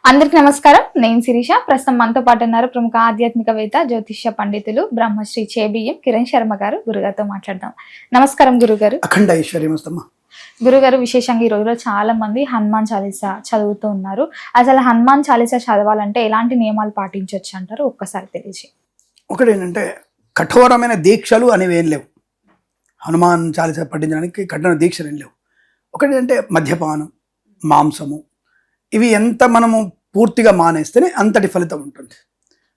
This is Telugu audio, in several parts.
అందరికి నమస్కారం. నేను శిరీష. ప్రస్తుతం మనతో పాటు ఉన్నారు ప్రముఖ ఆధ్యాత్మికవేత్త, జ్యోతిష్య పండితులు బ్రహ్మశ్రీ చేబియ్యం కిరణ్ శర్మ గారు. గురుగారితో మాట్లాడదాం. నమస్కారం గురుగారు. అఖండ ఐశ్వర్యమస్తమ్మ. గురుగారు, విశేషంగా ఈ రోజులో చాలా మంది హనుమాన్ చాలీసా చదువుతూ ఉన్నారు. అసలు హనుమాన్ చాలీసా చదవాలంటే ఎలాంటి నియమాలు పాటించవచ్చు అంటారు? ఒక్కసారి తెలియజేయండి. ఒకటి ఏంటంటే, కఠోరమైన దీక్షలు అనేవి ఏం లేవు. హనుమాన్ చాలీసా పఠించడానికి కఠిన దీక్షలు ఏం లేవు. ఒకటి అంటే మద్యపానం, మాంసము, ఇవి ఎంత మనము పూర్తిగా మానేస్తేనే అంతటి ఫలితం ఉంటుంది.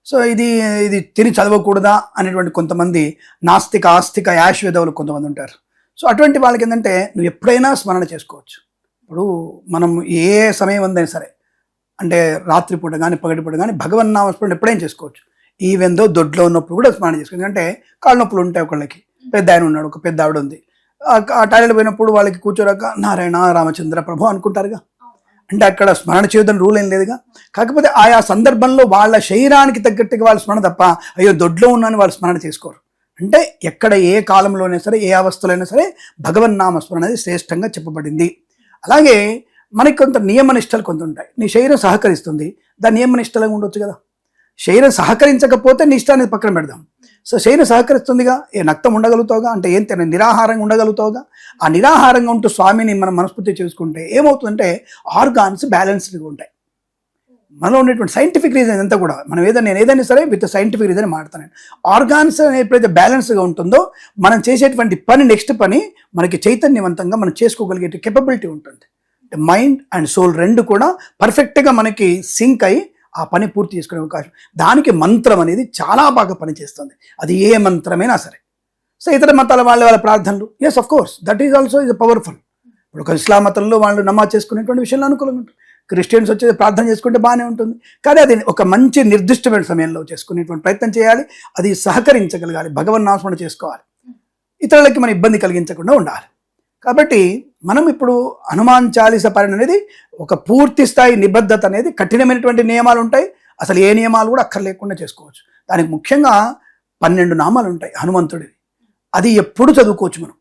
సో ఇది తిని చదవకూడదా అనేటువంటి కొంతమంది నాస్తిక ఆస్తిక యాశ్వేదవులు కొంతమంది ఉంటారు. సో అటువంటి వాళ్ళకి ఏంటంటే, నువ్వు ఎప్పుడైనా స్మరణ చేసుకోవచ్చు. ఇప్పుడు మనం ఏ సమయం ఉందైనా సరే, అంటే రాత్రిపూట కానీ పగటిపూట కానీ భగవన్నామస్మరణ ఎప్పుడైనా చేసుకోవచ్చు. ఈవెందో దొడ్లో ఉన్నప్పుడు కూడా స్మరణ చేసుకోవచ్చు. ఎందుకంటే కాళ్ళ నొప్పులు ఉంటాయి. ఒకళ్ళకి పెద్ద ఆయన ఉన్నాడు, ఒక పెద్ద ఆవిడ ఉంది, ఆ టాయిలెట్ పోయినప్పుడు వాళ్ళకి కూర్చోరాక నారాయణ రామచంద్ర ప్రభు అనుకుంటారుగా. అంటే అక్కడ స్మరణ చేయొద్దని రూల్ ఏం లేదుగా. కాకపోతే ఆయా సందర్భంలో వాళ్ళ శరీరానికి తగ్గట్టుగా వాళ్ళ స్మరణ తప్ప, అయ్యో దొడ్లో ఉన్నాను వాళ్ళు స్మరణ చేసుకోరు. అంటే ఎక్కడ ఏ కాలంలోనే సరే, ఏ అవస్థలో అయినా సరే భగవన్నామ స్మరణ అనేది శ్రేష్టంగా చెప్పబడింది. అలాగే మనకి కొంత నియమనిష్టలు కొంత ఉంటాయి. నీ శరీరం సహకరిస్తుంది, దాని నియమనిష్టలుగా ఉండొచ్చు కదా. శరీరం సహకరించకపోతే నీ ఇష్టాన్ని పక్కన పెడదాం. సో శరీరం సహకరిస్తుందిగా, ఏ నక్తం ఉండగలుగుతావుగా, అంటే ఏం తిన నిరాహారంగా ఉండగలుగుతావుగా. ఆ నిరాహారంగా ఉంటూ స్వామిని మనం మనస్ఫూర్తి చేసుకుంటే ఏమవుతుందంటే, ఆర్గాన్స్ బ్యాలెన్స్డ్గా ఉంటాయి. మనలో ఉండేటువంటి సైంటిఫిక్ రీజన్ అంతా కూడా, నేను ఏదైనా సరే విత్ సైంటిఫిక్ రీజన్ మాట్లాడతాను. ఆర్గాన్స్ ఎప్పుడైతే బ్యాలెన్స్గా ఉంటుందో, మనం చేసేటువంటి నెక్స్ట్ పని మనకి చైతన్యవంతంగా మనం చేసుకోగలిగే కెపబిలిటీ ఉంటుంది. మైండ్ అండ్ సోల్ రెండు కూడా పర్ఫెక్ట్గా మనకి సింక్ అయ్యి ఆ పని పూర్తి చేసుకునే అవకాశం. దానికి మంత్రం అనేది చాలా బాగా పనిచేస్తుంది. అది ఏ మంత్రమైనా సరే. సో ఇతర మతాల వాళ్ళ ప్రార్థనలు, yes of course that is also is powerful. ఇప్పుడు ఒక ఇస్లాం మతంలో వాళ్ళు నమాజ్ చేసుకునేటువంటి విషయంలో అనుకూలంగా ఉంటుంది. క్రిస్టియన్స్ వచ్చేది ప్రార్థన చేసుకుంటే బాగానే ఉంటుంది. కానీ అది ఒక మంచి నిర్దిష్టమైన సమయంలో చేసుకునేటువంటి ప్రయత్నం చేయాలి. అది సహకరించగలగాలి, భగవన్నామస్మరణ చేసుకోవాలి, ఇతరులకి మన ఇబ్బంది కలిగించకుండా ఉండాలి. కాబట్టి మనం ఇప్పుడు హనుమాన్ చాలీసా పారాయణ అనేది ఒక పూర్తి స్థాయి నిబద్ధత అనేది, కఠినమైనటువంటి నియమాలు ఉంటాయి. అసలు ఏ నియమాలు కూడా అక్కర్లేకుండా చేసుకోవచ్చు. దానికి ముఖ్యంగా 12 నామాలు ఉంటాయి హనుమంతుడివి. అది ఎప్పుడు చదువుకోవచ్చు మనం.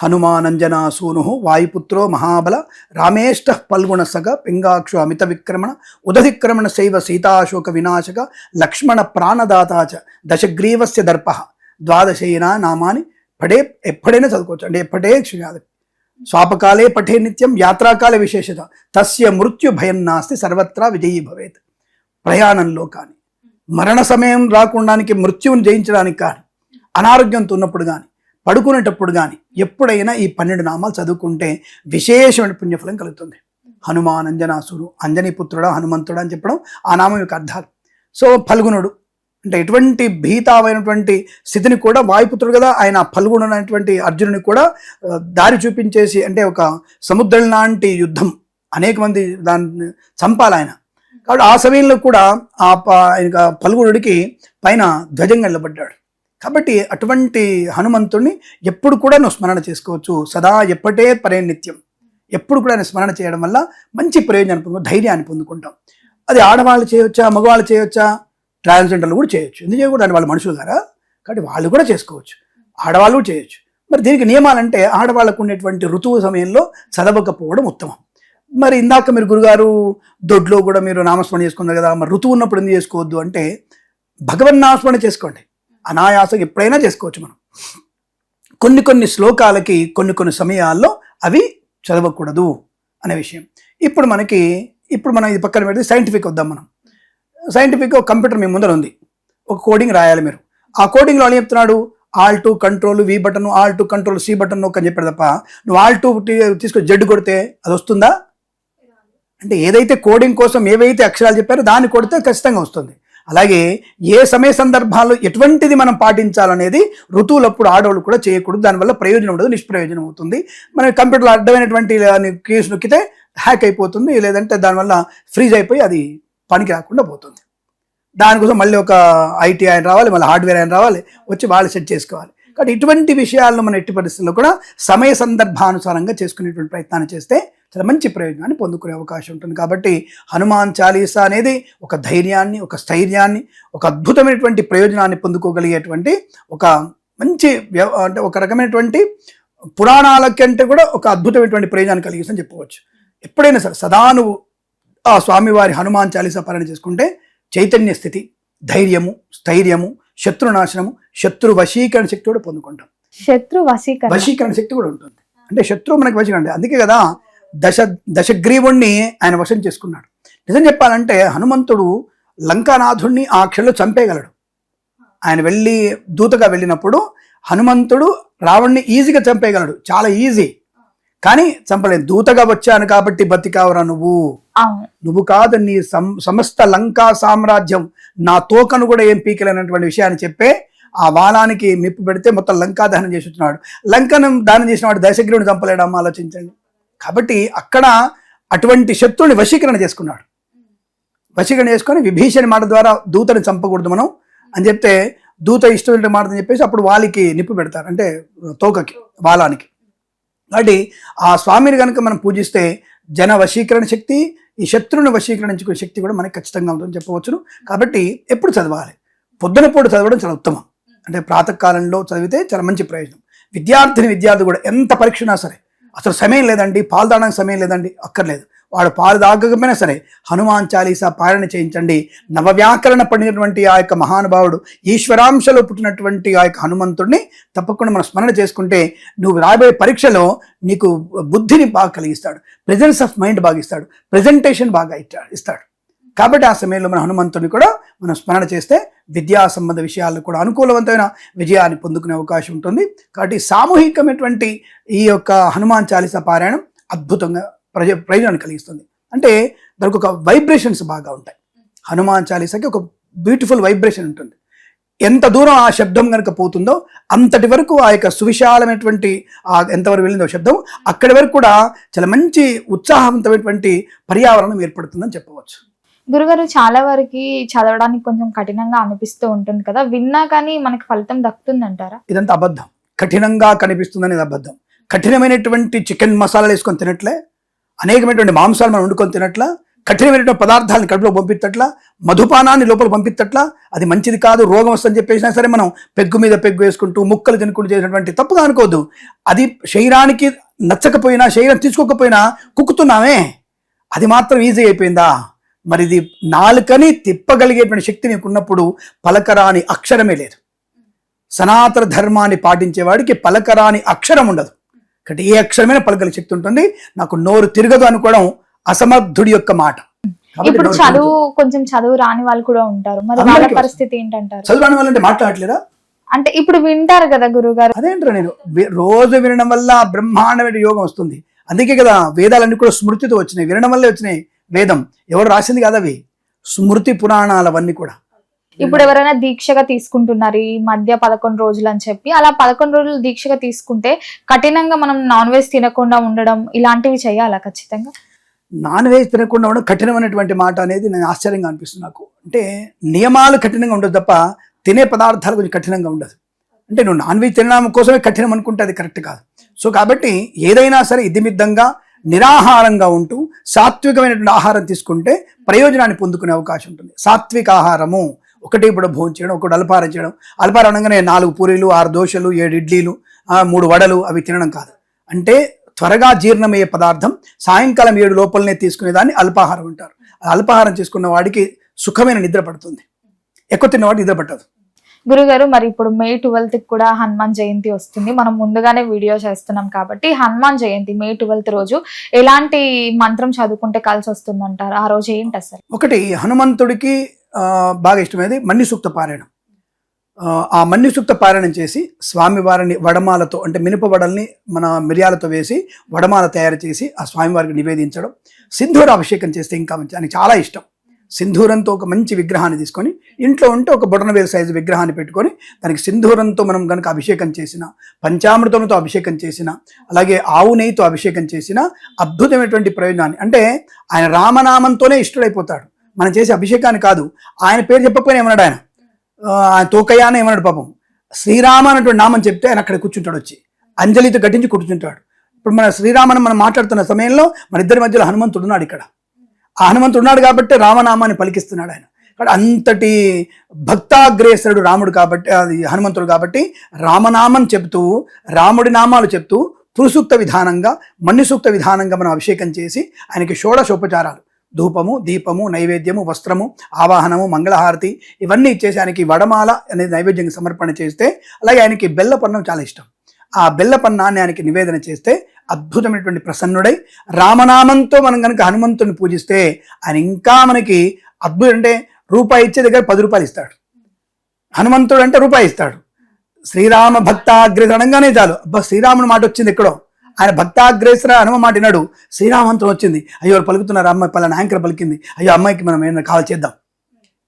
హనుమానంజనా సూను వాయుపుత్రో మహాబల రామేష్ట పల్గుణ సగ పింగాక్షు అమిత విక్రమణ ఉదధిక్రమణ శైవ సీతాశోక వినాశక లక్ష్మణ ప్రాణదాతాచ దశగ్రీవస్య దర్ప ద్వాదశైనా నామాని పడే ఎప్పుడైనా చదువుకోవచ్చు. అంటే ఎప్పుడే కాదు, స్వాపకాలే పఠే నిత్యం యాత్రాకాలే విశేషత తస్య మృత్యు భయం నాస్తి సర్వత్రా విజయీ భవేత్. ప్రయాణంలో కానీ, మరణ సమయం రాకుండానికి, మృత్యువుని జయించడానికి కానీ, అనారోగ్యంతో ఉన్నప్పుడు కానీ, పడుకునేటప్పుడు కానీ ఎప్పుడైనా ఈ 12 నామాలు చదువుకుంటే విశేషమైన పుణ్యఫలం కలుగుతుంది. హనుమాన్ అంజనాసురు, అంజనీ పుత్రుడా హనుమంతుడా అని చెప్పడం ఆ నామం యొక్క అర్థాలు. సో ఫల్గుణుడు అంటే ఎటువంటి భీతామైనటువంటి స్థితిని కూడా, వాయుపుత్రుడు కదా ఆయన, ఫల్గుణుడు అనేటువంటి అర్జునుని కూడా దారి చూపించేసి, అంటే ఒక సముద్రం లాంటి యుద్ధం, అనేక మంది దాన్ని చంపాలి ఆయన. కాబట్టి ఆ సమయంలో కూడా ఆ ఫల్గుణుడికి పైన ధ్వజంగా నిలబడ్డాడు. కాబట్టి అటువంటి హనుమంతుడిని ఎప్పుడు కూడా నువ్వు స్మరణ చేసుకోవచ్చు. సదా ఎప్పటే పరే నిత్యం, ఎప్పుడు కూడా ఆయన స్మరణ చేయడం వల్ల మంచి ప్రయోజనం పొందుకుంటాం, ధైర్యాన్ని పొందుకుంటాం. అది ఆడవాళ్ళు చేయవచ్చా, మగవాళ్ళు చేయవచ్చా, ట్రాన్స్జెండర్లు కూడా చేయొచ్చు. ఎందుకు చేయకూడదు అంటే వాళ్ళు మనుషులు కదా, కాబట్టి వాళ్ళు కూడా చేసుకోవచ్చు, ఆడవాళ్ళు కూడా చేయొచ్చు. మరి దీనికి నియమాలంటే, ఆడవాళ్ళకు ఉండేటువంటి ఋతువు సమయంలో చదవకపోవడం ఉత్తమం. మరి ఇందాక మీరు గురుగారు దొడ్లో కూడా మీరు నామస్మరణ చేసుకున్నారు కదా, మరి ఋతువు ఉన్నప్పుడు ఎందుకు చేసుకోవద్దు అంటే, భగవన్నామస్మరణ చేసుకోండి, అనాయాసం ఎప్పుడైనా చేసుకోవచ్చు. మనం కొన్ని శ్లోకాలకి కొన్ని సమయాల్లో అవి చదవకూడదు అనే విషయం. ఇప్పుడు మనం ఇది పక్కన పెడితే సైంటిఫిక్ వద్దాం. మనం సైంటిఫిక్ ఒక కంప్యూటర్ మీ ముందర ఉంది, ఒక కోడింగ్ రాయాలి. మీరు ఆ కోడింగ్లో అని చెప్తున్నాడు, ఆల్2 కంట్రోల్ వి బటన్, ఆల్2 కంట్రోల్ సి బటన్ అని చెప్పాడు తప్ప, నువ్వు ఆల్2 తీసుకొని జెడ్ కొడితే అది వస్తుందా? అంటే ఏదైతే కోడింగ్ కోసం ఏవైతే అక్షరాలు చెప్పారో దాన్ని కొడితే ఖచ్చితంగా వస్తుంది. అలాగే ఏ సమయ సందర్భాల్లో ఎటువంటిది మనం పాటించాలనేది ఋతువులప్పుడు ఆడవాళ్ళు కూడా చేయకూడదు. దానివల్ల ప్రయోజనం ఉండదు, నిష్ప్రయోజనం అవుతుంది. మన కంప్యూటర్లో అడ్డమైనటువంటి కేసు నొక్కితే హ్యాక్ అయిపోతుంది, లేదంటే దానివల్ల ఫ్రీజ్ అయిపోయి అది పనికి రాకుండా పోతుంది. దానికోసం మళ్ళీ ఒక ఐటీ ఆయన రావాలి, మళ్ళీ హార్డ్వేర్ ఆయన రావాలి, వచ్చి వాళ్ళు సెట్ చేసుకోవాలి. కాబట్టి ఇటువంటి విషయాలను మనం ఎట్టి పరిస్థితుల్లో కూడా సమయ సందర్భానుసారంగా చేసుకునేటువంటి ప్రయత్నాన్ని చేస్తే చాలా మంచి ప్రయోజనాన్ని పొందుకునే అవకాశం ఉంటుంది. కాబట్టి హనుమాన్ చాలీసా అనేది ఒక ధైర్యాన్ని, ఒక స్థైర్యాన్ని, ఒక అద్భుతమైనటువంటి ప్రయోజనాన్ని పొందుకోగలిగేటువంటి ఒక మంచి అంటే ఒక రకమైనటువంటి పురాణాల కంటే కూడా ఒక అద్భుతమైనటువంటి ప్రయోజనాన్ని కలిగిస్తుందని చెప్పవచ్చు. ఎప్పుడైనా సరే సదా నువ్వు ఆ స్వామివారి హనుమాన్ చాలీసా పారాయణ చేసుకుంటే చైతన్య స్థితి, ధైర్యము, స్థైర్యము, శత్రునాశనము, శత్రు వశీకరణ శక్తి కూడా పొందుకుంటాం. శత్రు వశీకరణ శక్తి కూడా ఉంటుంది. అంటే శత్రువు మనకి వశీకరణ. అందుకే కదా దశగ్రీవుణ్ణి ఆయన వశం చేసుకున్నాడు. నిజం చెప్పాలంటే హనుమంతుడు లంకానాథుణ్ణి ఆ క్షణంలో చంపేయగలడు. ఆయన వెళ్ళి దూతగా వెళ్ళినప్పుడు హనుమంతుడు రావణ్ణి ఈజీగా చంపేయగలడు, చాలా ఈజీ. కానీ చంపలేదు. దూతగా వచ్చాను కాబట్టి బతికావురా నువ్వు కాదు, నీ సమస్త లంకా సామ్రాజ్యం నా తోకను కూడా ఏం పీకలేనటువంటి విషయాన్ని చెప్పే ఆ వాలానికి నిప్పు పెడితే మొత్తం లంకా దహనం చేసి వచ్చినాడు. లంకను దానం చేసిన వాడు దశగ్రీవుని చంపలేడమ్మా, ఆలోచించండి. కాబట్టి అక్కడ అటువంటి శత్రువుని వశీకరణ చేసుకున్నాడు. వశీకరణ చేసుకొని విభీషణి మాట ద్వారా దూతని చంపకూడదు మనం అని చెప్తే, దూత ఇష్టం మాట అని చెప్పేసి అప్పుడు వాలికి నిప్పు పెడతారు, అంటే తోకకి, వాలానికి. కాబట్టి ఆ స్వామిని కనుక మనం పూజిస్తే జన వశీకరణ శక్తి, ఈ శత్రువుని వశీకరించుకునే శక్తి కూడా మనకి ఖచ్చితంగా ఉంటుందని చెప్పవచ్చును. కాబట్టి ఎప్పుడు చదవాలి? పొద్దునపూట చదవడం చాలా ఉత్తమం. అంటే ప్రాతకాలంలో చదివితే చాలా మంచి ప్రయోజనం. విద్యార్థి కూడా ఎంత పరీక్ష ఉన్నా సరే, అసలు సమయం లేదండి, పాలు తాగడానికి సమయం లేదండి, అక్కర్లేదు, వాడు పాలు తాగకపోయినా సరే హనుమాన్ చాలీసా పారాయణ చేయించండి. నవవ్యాకరణ పడినటువంటి ఆ యొక్క మహానుభావుడు, ఈశ్వరాంశలో పుట్టినటువంటి ఆ యొక్క హనుమంతుడిని తప్పకుండా మనం స్మరణ చేసుకుంటే నువ్వు రాబోయే పరీక్షలో నీకు బుద్ధిని బాగా కలిగిస్తాడు, ప్రెజెన్స్ ఆఫ్ మైండ్ బాగా ఇస్తాడు, ప్రెజెంటేషన్ బాగా ఇస్తాడు. కాబట్టి ఆ సమయంలో మన హనుమంతుడిని కూడా మనం స్మరణ చేస్తే విద్యా సంబంధ విషయాల్లో కూడా అనుకూలవంతమైన విజయాన్ని పొందుకునే అవకాశం ఉంటుంది. కాబట్టి సామూహికమైనటువంటి ఈ యొక్క హనుమాన్ చాలీసా పారాయణం అద్భుతంగా ప్రయోజనాన్ని కలిగిస్తుంది. అంటే దానికి ఒక వైబ్రేషన్స్ బాగా ఉంటాయి. హనుమాన్ చాలీసాకి ఒక బ్యూటిఫుల్ వైబ్రేషన్ ఉంటుంది. ఎంత దూరం ఆ శబ్దం కనుక పోతుందో అంతటి వరకు ఆ యొక్క సువిశాలమైనటువంటి ఎంతవరకు వెళ్ళిందో శబ్దం, అక్కడి వరకు కూడా చాలా మంచి ఉత్సాహవంతమైనటువంటి పర్యావరణం ఏర్పడుతుందని చెప్పవచ్చు. గురుగారు, చాలా వరకు చదవడానికి కొంచెం కఠినంగా అనిపిస్తూ ఉంటుంది కదా, విన్నా కానీ మనకి ఫలితం దక్కుతుందంటారా? ఇదంతా అబద్ధం. కఠినంగా కనిపిస్తుంది అనేది అబద్ధం. కఠినమైనటువంటి చికెన్ మసాలాలు వేసుకొని తినట్లే, అనేకమైనటువంటి మాంసాలు మనం వండుకొని తినట్లా, కఠినమైనటువంటి పదార్థాలను కడుపులో పంపించట్లా, మధుపానాన్ని లోపల పంపించట్లా, అది మంచిది కాదు, రోగం వస్తుందని చెప్పేసినా సరే మనం పెగ్గు మీద పెగ్గు వేసుకుంటూ ముక్కలు తినుకుంటూ చేసినటువంటి తప్పుగా అనుకోవద్దు. అది శరీరానికి నచ్చకపోయినా, శరీరం తీసుకోకపోయినా కుక్కుతున్నామే, అది మాత్రం ఈజీ అయిపోయిందా? మరి ఇది నాలుకని తిప్పగలిగేటువంటి శక్తి నీకు ఉన్నప్పుడు పలకరాని అక్షరమే లేదు. సనాతన ధర్మాన్ని పాటించేవాడికి పలకరాని అక్షరం ఉండదు. కాబట్టి ఏ అక్షరమైన పలకల శక్తి ఉంటుంది. నాకు నోరు తిరగదు అనుకోవడం అసమర్థుడి యొక్క మాట. ఇప్పుడు కొంచెం చదువు రాని వాళ్ళు కూడా ఉంటారు, మరి వాళ్ళ పరిస్థితి ఏంటంటారు? చదువు రాని వాళ్ళంటే మాట్లాడలేరా? అంటే ఇప్పుడు వింటారు కదా గురుగారు. అదేంటారు, నేను రోజు వినడం వల్ల బ్రహ్మాండమైన యోగం వస్తుంది. అందుకే కదా వేదాలన్నీ కూడా స్మృతితో వచ్చినాయి, వినడం వల్లే వచ్చినాయి. వేదం ఎవరు రాసింది కదా, అవి స్మృతి పురాణాలు అవన్నీ కూడా. ఇప్పుడు ఎవరైనా దీక్షగా తీసుకుంటున్నారు ఈ మధ్య 11 రోజులు అని చెప్పి, అలా 11 రోజులు దీక్షగా తీసుకుంటే కఠినంగా మనం నాన్ వెజ్ తినకుండా ఉండడం ఇలాంటివి చేయాలా? ఖచ్చితంగా నాన్ వెజ్ తినకుండా ఉండడం కఠినమైనటువంటి మాట అనేది నేను ఆశ్చర్యంగా అనిపిస్తుంది నాకు. అంటే నియమాలు కఠినంగా ఉండదు తప్ప తినే పదార్థాలు కొంచెం కఠినంగా ఉండదు. అంటే నువ్వు నాన్ వెజ్ తినడం కోసమే కఠినం అనుకుంటే అది కరెక్ట్ కాదు. సో కాబట్టి ఏదైనా సరే ఇదిమిద్దంగా నిరాహారంగా ఉంటూ సాత్వికమైనటువంటి ఆహారం తీసుకుంటే ప్రయోజనాన్ని పొందుకునే అవకాశం ఉంటుంది. సాత్విక ఆహారము ఒకటి ఇప్పుడు భోజనం చేయడం, ఒకటి అల్పాహారం చేయడం. అల్పాహారం అనగానే 4 పూరీలు, 6 దోశలు, 7 ఇడ్లీలు, 3 వడలు అవి తినడం కాదు. అంటే త్వరగా జీర్ణమయ్యే పదార్థం సాయంకాలం 7 లోపలనే తీసుకునేదాన్ని అల్పాహారం అంటారు. అల్పాహారం చేసుకున్న వాడికి సుఖమైన నిద్ర పడుతుంది, ఎక్కువ తిన్నవాడు నిద్ర పట్టదు. గురుగారు, మరి ఇప్పుడు May 12th కూడా హనుమాన్ జయంతి వస్తుంది. మనం ముందుగానే వీడియో చేస్తున్నాం కాబట్టి హనుమాన్ జయంతి May 12th రోజు ఎలాంటి మంత్రం చదువుకుంటే కలిసి వస్తుంది అంటారు? ఆ రోజు ఏంటి అసలు? ఒకటి, హనుమంతుడికి బాగా ఇష్టమైనది మన్ని సూక్త పారాయణం. ఆ మన్ని సూక్త పారాయణం చేసి స్వామివారిని వడమాలతో, అంటే మినప వడల్ని మన మిరియాలతో వేసి వడమాల తయారు చేసి ఆ స్వామివారికి నివేదించడం. సింధూర అభిషేకం చేస్తే ఇంకా మంచి, ఆయనకి చాలా ఇష్టం. సింధూరంతో ఒక మంచి విగ్రహాన్ని తీసుకొని ఇంట్లో ఉంటే ఒక బొటనవేలు సైజు విగ్రహాన్ని పెట్టుకొని దానికి సింధూరంతో మనం కనుక అభిషేకం చేసిన, పంచామృతంతో అభిషేకం చేసిన, అలాగే ఆవు నెయ్యితో అభిషేకం చేసిన అద్భుతమైనటువంటి ప్రయోజనాన్ని, అంటే ఆయన రామనామంతోనే ఇష్టడైపోతాడు. మనం చేసే అభిషేకాన్ని కాదు, ఆయన పేరు చెప్పకపోయినా ఏమన్నాడు, ఆయన తోకయ్య అని ఏమన్నాడు పాపం. శ్రీరామ అన్నటువంటి నామం చెప్తే ఆయన అక్కడ కూర్చుంటాడు, వచ్చి అంజలితో గట్టించి కూర్చుంటాడు. ఇప్పుడు మన శ్రీరామని మనం మాట్లాడుతున్న సమయంలో మన ఇద్దరి మధ్యలో హనుమంతుడు ఉన్నాడు. ఇక్కడ ఆ హనుమంతుడు ఉన్నాడు కాబట్టి రామనామాన్ని పలికిస్తున్నాడు ఆయన. కాబట్టి అంతటి భక్తాగ్రేసరుడు రాముడు కాబట్టి, అది హనుమంతుడు కాబట్టి రామనామం చెప్తూ, రాముడి నామాలు చెప్తూ పురుసూక్త విధానంగా, మన్నిసూక్త విధానంగా మనం అభిషేకం చేసి ఆయనకి షోడశోపచారాలు, ధూపము, దీపము, నైవేద్యము, వస్త్రము, ఆవాహనము, మంగళహారతి ఇవన్నీ ఇచ్చేసి ఆయనకి వడమాల అనేది నైవేద్యంగా సమర్పణ చేస్తే, అలాగే ఆయనకి బెల్లపన్నం చాలా ఇష్టం. ఆ బెల్లపన్నాన్ని ఆయనకి నివేదన చేస్తే అద్భుతమైనటువంటి ప్రసన్నుడై రామనామంతో మనం కనుక హనుమంతుని పూజిస్తే ఆయన ఇంకా మనకి అద్భుతం. అంటే రూపాయి ఇచ్చే దగ్గర 10 రూపాయలు ఇస్తాడు. హనుమంతుడు అంటే రూపాయి ఇస్తాడు. శ్రీరామ భక్తాగ్రేసర అనగానే చాలు, అబ్బా శ్రీరాముని మాట వచ్చింది ఎక్కడో, ఆయన భక్తాగ్రేసర హనుమ మాట విన్నాడు, శ్రీరామంతం వచ్చింది, అయ్యో ఎవరు పలుకుతున్నారు, అమ్మాయి పలానా యాంకర్ పలికింది, అయ్యో అమ్మాయికి మనం ఏమైనా కావాలి చేద్దాం.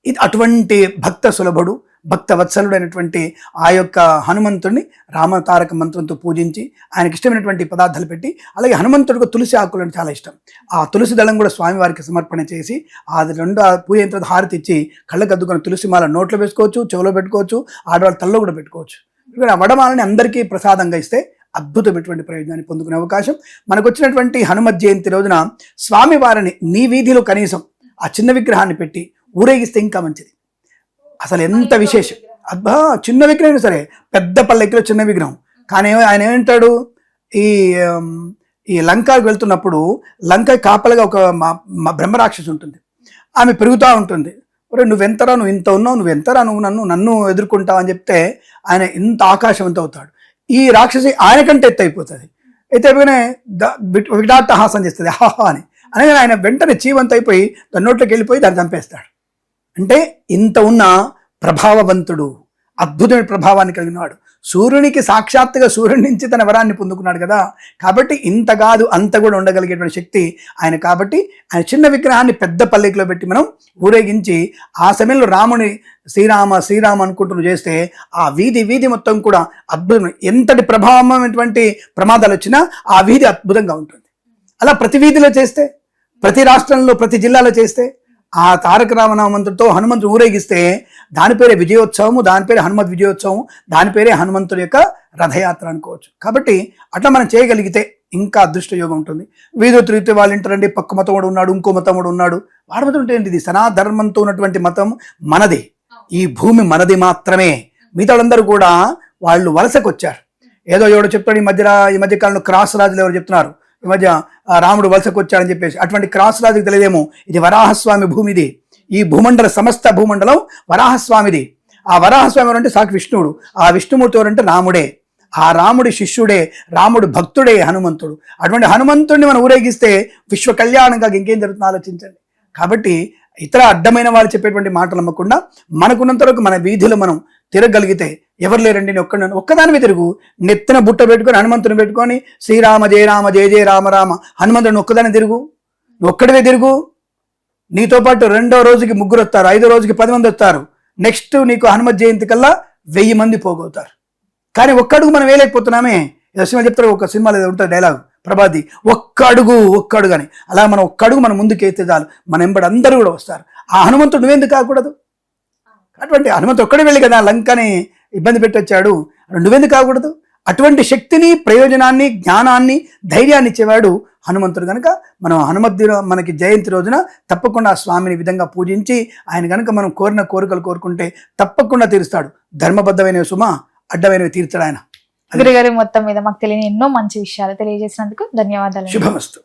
ఇది అటువంటి భక్త సులభుడు, భక్త వత్సలుడైనటువంటి ఆ యొక్క హనుమంతుడిని రామతారక మంత్రంతో పూజించి ఆయనకి ఇష్టమైనటువంటి పదార్థాలు పెట్టి, అలాగే హనుమంతుడికి తులసి ఆకులు అంటే చాలా ఇష్టం. ఆ తులసి దళం కూడా స్వామివారికి సమర్పణ చేసి అది రెండు పూజ అయిన తర్వాత హారతి ఇచ్చి కళ్ళకు అద్దుకొని తులసి మాల నోట్లో వేసుకోవచ్చు, చెవులో పెట్టుకోవచ్చు, ఆడవాళ్ళ తల్లో కూడా పెట్టుకోవచ్చు. ఇక్కడ వడమాలని అందరికీ ప్రసాదంగా ఇస్తే అద్భుతమైనటువంటి ప్రయోజనాన్ని పొందుకునే అవకాశం మనకు వచ్చినటువంటి హనుమత్ జయంతి రోజున స్వామివారిని నీ వీధిలో కనీసం ఆ చిన్న విగ్రహాన్ని పెట్టి ఊరేగిస్తే ఇంకా మంచిది. అసలు ఎంత విశేషం. అబ్బా చిన్న విగ్రహం సరే, పెద్ద పల్లెకిలో చిన్న విగ్రహం. కానీ ఆయన ఏమంటాడు, ఈ లంకకు వెళ్తున్నప్పుడు లంక కాపలుగా ఒక బ్రహ్మరాక్షసి ఉంటుంది. ఆమె పెరుగుతూ ఉంటుంది. నువ్వెంతరా, నువ్వు ఇంత ఉన్నావు, నువ్వెంతరా, నువ్వు నన్ను ఎదుర్కొంటావు అని చెప్తే ఆయన ఇంత ఆకాశవంతం అవుతాడు. ఈ రాక్షసి ఆయన కంటే ఎత్తు అయిపోతుంది. అయితే వికటాట్టహాసం చేస్తుంది, హాహా అని. అనగా ఆయన వెంటనే చీవంత అయిపోయి తన నోట్లోకి వెళ్ళిపోయి దాన్ని చంపేస్తాడు. అంటే ఇంత ఉన్న ప్రభావవంతుడు, అద్భుతమైన ప్రభావాన్ని కలిగినవాడు. సూర్యునికి సాక్షాత్తుగా సూర్యుడి నుంచి తన వరాన్ని పొందుకున్నాడు కదా, కాబట్టి ఇంత కాదు అంత కూడా ఉండగలిగేటువంటి శక్తి ఆయన. కాబట్టి ఆయన చిన్న విగ్రహాన్ని పెద్ద పల్లెకిలో పెట్టి మనం ఊరేగించి ఆ సమయంలో రాముని శ్రీరామ శ్రీరామ అనుకుంటూ చేస్తే ఆ వీధి మొత్తం కూడా అద్భుతం. ఎంతటి ప్రభావమైనటువంటి ప్రమాదాలు వచ్చినా ఆ వీధి అద్భుతంగా ఉంటుంది. అలా ప్రతి వీధిలో చేస్తే, ప్రతి రాష్ట్రంలో ప్రతి జిల్లాలో చేస్తే, ఆ తారక రామనామంతుడితో హనుమంతుడు ఊరేగిస్తే దాని పేరే విజయోత్సవము, దాని పేరే హనుమత్ విజయోత్సవం, దాని పేరే హనుమంతుడి యొక్క రథయాత్ర అనుకోవచ్చు. కాబట్టి అట్లా మనం చేయగలిగితే ఇంకా అదృష్ట యోగం ఉంటుంది. వీధి తిరిగితే వాళ్ళు ఇంటారండి, పక్క మతం కూడా ఉన్నాడు, ఇంకో మతం కూడా ఉన్నాడు. వాడి మతం అంటే ఏంటిది? సనాధర్మంతో ఉన్నటువంటి మతం మనది, ఈ భూమి మనది మాత్రమే. మిగతా వాళ్ళందరూ కూడా వాళ్ళు వలసకు వచ్చారు. ఏదో ఎవడో చెప్తాడు, ఈ మధ్య కాలంలో క్రాస్ రాజులు ఎవరు చెప్తున్నారు, ఈ మధ్య రాముడు వలసకు వచ్చాడని చెప్పేసి. అటువంటి క్రాస్ రాజుకి తెలియదేమో, ఇది వరాహస్వామి భూమిది. ఈ భూమండల సమస్త భూమండలం వరాహస్వామిది. ఆ వరాహస్వామి ఎవరంటే సాక్షి విష్ణువుడు. ఆ విష్ణుమూర్తి ఎవరంటే రాముడే. ఆ రాముడి శిష్యుడే, రాముడు భక్తుడే హనుమంతుడు. అటువంటి హనుమంతుడిని మనం ఊరేగిస్తే విశ్వ కళ్యాణంగా ఇంకేం జరుగుతుందో ఆలోచించండి. కాబట్టి ఇతర అడ్డమైన వాళ్ళు చెప్పేటువంటి మాటలు నమ్మకుండా మనకున్నంత వరకు మన వీధిలో మనం తిరగలిగితే, ఎవరు లేరండి నేను ఒక్కదానివి తిరుగు, నెత్తిన బుట్ట పెట్టుకొని హనుమంతుని పెట్టుకొని శ్రీరామ జయ రామ జయ జయ రామ రామ హనుమంతుడిని ఒక్కదాన్ని తిరుగు, నువ్వు ఒక్కడివే తిరుగు. నీతో పాటు 2వ రోజుకి 3 వస్తారు, 5వ రోజుకి 10 మంది వస్తారు. నెక్స్ట్ నీకు హనుమత్ జయంతి కల్లా 1000 మంది పోగవుతారు. కానీ ఒక్కడుగు మనం వేయలేకపోతున్నామే. సినిమా చెప్తారు, ఒక సినిమాలో ఉంటుంది డైలాగ్ ప్రభాతి, ఒక్క అడుగు అని. అలా మనం ఒక్కడుగు మనం ముందుకు ఎత్తే చాలు, మన ఎంబడి అందరూ కూడా వస్తారు. ఆ హనుమంతుడు నువ్వెందుకు కాకూడదు? అటువంటి హనుమంతుడు ఒక్కడే వెళ్ళి కదా లంకని ఇబ్బంది పెట్టొచ్చాడు, నువ్వెందుకు కాకూడదు? అటువంటి శక్తిని, ప్రయోజనాన్ని, జ్ఞానాన్ని, ధైర్యాన్ని ఇచ్చేవాడు హనుమంతుడు. కనుక మనం హనుమత్ మనకి జయంతి రోజున తప్పకుండా ఆ స్వామిని విధంగా పూజించి ఆయన కనుక మనం కోరిన కోరికలు కోరుకుంటే తప్పకుండా తీరుస్తాడు. ధర్మబద్ధమైన సుమ, అడ్డమైనవి తీర్చాడు ఆయన. గురుగారి మొత్తం మీద మాకు తెలియని ఎన్నో మంచి విషయాలు తెలియజేసినందుకు ధన్యవాదాలు. శుభమస్తు.